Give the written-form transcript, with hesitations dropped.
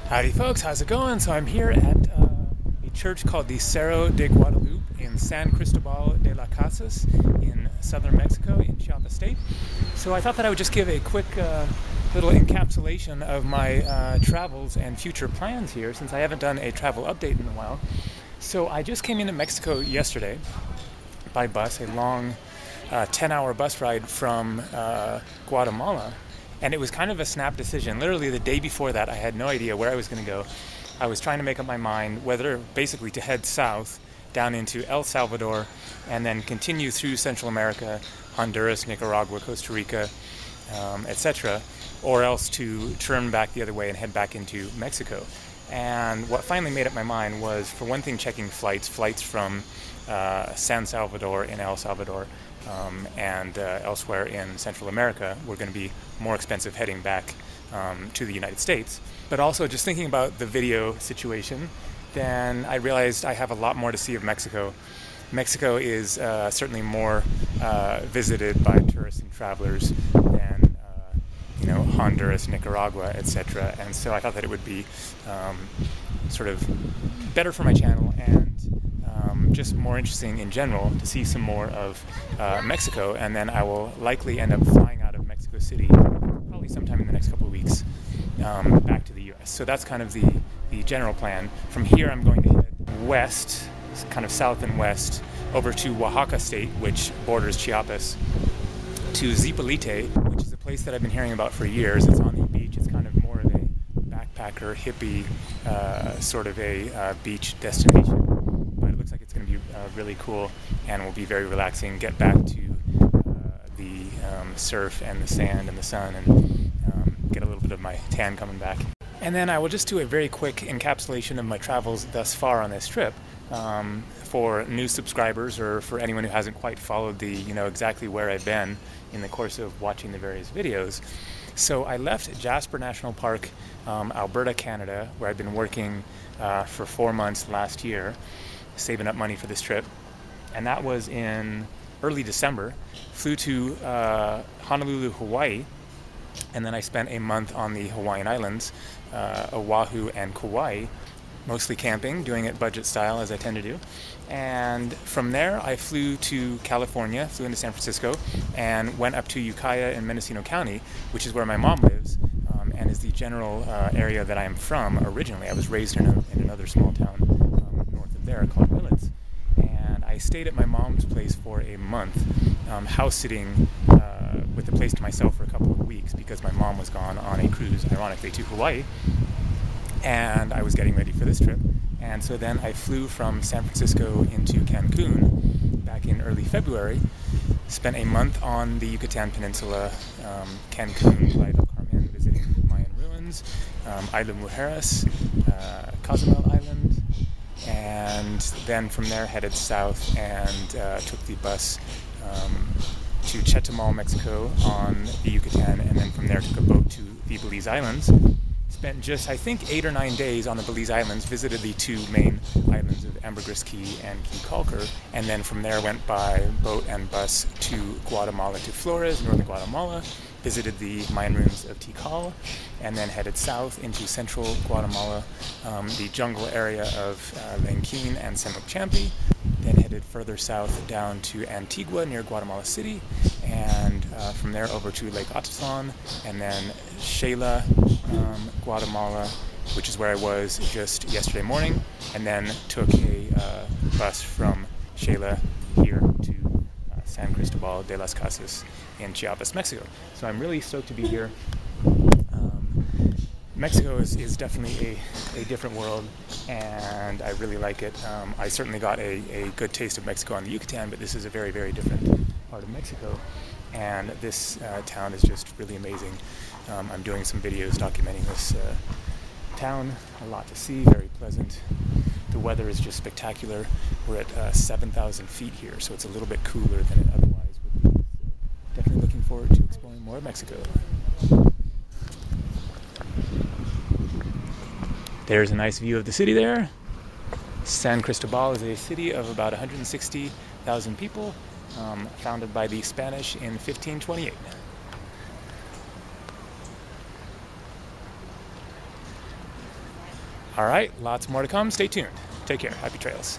Howdy folks, how's it going? So I'm here at a church called the Cerro de Guadalupe in San Cristobal de las Casas in southern Mexico in Chiapas State. So I thought that I would just give a quick little encapsulation of my travels and future plans here, since I haven't done a travel update in a while. So I just came into Mexico yesterday by bus, a long 10-hour bus ride from Guatemala. And it was kind of a snap decision. Literally the day before that, I had no idea where I was going to go. I was trying to make up my mind whether basically to head south down into El Salvador and then continue through Central America, Honduras, Nicaragua, Costa Rica, etc., or else to turn back the other way and head back into Mexico. And what finally made up my mind was, for one thing, checking flights from San Salvador in El Salvador and elsewhere in Central America were going to be more expensive heading back to the United States. But also just thinking about the video situation, then I realized I have a lot more to see of Mexico. Mexico is certainly more visited by tourists and travelers than Honduras, Nicaragua, etc. And so I thought that it would be sort of better for my channel and just more interesting in general to see some more of Mexico, and then I will likely end up flying out of Mexico City probably sometime in the next couple of weeks back to the US. So that's kind of the general plan. From here I'm going to head west, kind of south and west, over to Oaxaca State, which borders Chiapas, to Zipolite, which is a place that I've been hearing about for years. It's on the beach. It's kind of more of a backpacker, hippie sort of a beach destination. But it looks like it's going to be really cool and will be very relaxing. Get back to the surf and the sand and the sun and get a little bit of my tan coming back. And then I will just do a very quick encapsulation of my travels thus far on this trip. For new subscribers or for anyone who hasn't quite followed exactly where I've been in the course of watching the various videos. So I left Jasper National Park, Alberta, Canada, where I'd been working for 4 months last year, saving up money for this trip. And that was in early December. Flew to Honolulu, Hawaii, and then I spent a month on the Hawaiian Islands, Oahu and Kauai, mostly camping, doing it budget style as I tend to do. And from there I flew to California, flew into San Francisco, and went up to Ukiah in Mendocino County, which is where my mom lives, and is the general area that I am from originally. I was raised in another small town north of there called Willits. And I stayed at my mom's place for a month, house sitting with the place to myself for a couple of weeks because my mom was gone on a cruise, ironically, to Hawaii. And I was getting ready for this trip. And so then I flew from San Francisco into Cancun back in early February, spent a month on the Yucatan Peninsula, Cancun, Playa del Carmen, visiting Mayan ruins, Isla Mujeres, Cozumel Island, and then from there headed south and took the bus to Chetumal, Mexico on the Yucatan, and then from there took a boat to the Belize Islands. Spent just, I think, 8 or 9 days on the Belize Islands, visited the 2 main islands of Ambergris Caye and Caye Caulker, and then from there went by boat and bus to Guatemala, to Flores, northern Guatemala, visited the Mayan ruins of Tikal, and then headed south into central Guatemala, the jungle area of Lenquin and Semuchampi, then headed further south down to Antigua near Guatemala City, and from there over to Lake Atitlan, and then Xela, Guatemala, which is where I was just yesterday morning, and then took a bus from Xela here to San Cristobal de las Casas in Chiapas, Mexico. So I'm really stoked to be here. Mexico is definitely a different world, and I really like it. I certainly got a good taste of Mexico on the Yucatan, but this is a very, very different part of Mexico, and this town is just really amazing. I'm doing some videos documenting this town, a lot to see, very pleasant. The weather is just spectacular. We're at 7,000 feet here, so it's a little bit cooler than it otherwise would be. So definitely looking forward to exploring more of Mexico. There's a nice view of the city there. San Cristobal is a city of about 160,000 people, founded by the Spanish in 1528. All right, lots more to come. Stay tuned. Take care. Happy trails.